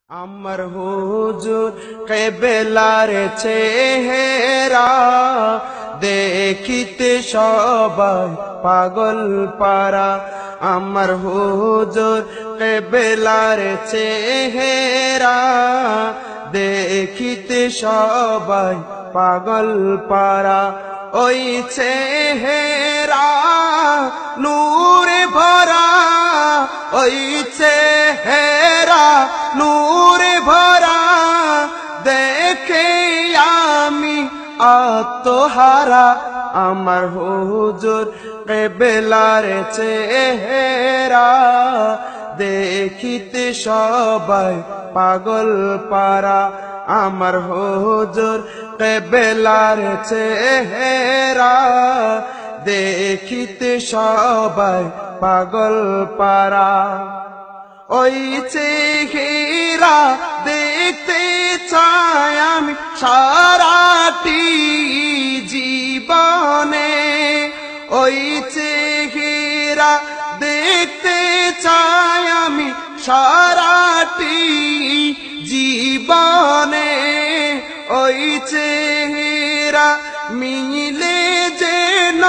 আমার হুজুর কেবেলার চেহারা দেখিতে সবাই পাগল পারা। আমার হুজুর কেবেলার চেহারা দেখিতে সবাই পাগল পারা। ওই চেহারা নূরে ভরা, ওই চেহারা নূরে ভরা, দেখে আমি আত্মহারা। আমার হুজুর কেবেলার চেহারা দেখিতে সবাই পাগল পারা। আমার হুজুর কেবেলার চেহারা দেখিতে সবাই পাগল পারা। ওই চেহারা দেখতে চাই আমি সারাটি জীবনে, ওই চেহারা দেখতে চাই আমি সারাটি জীবনে। ওই চেহারা মিলে যেন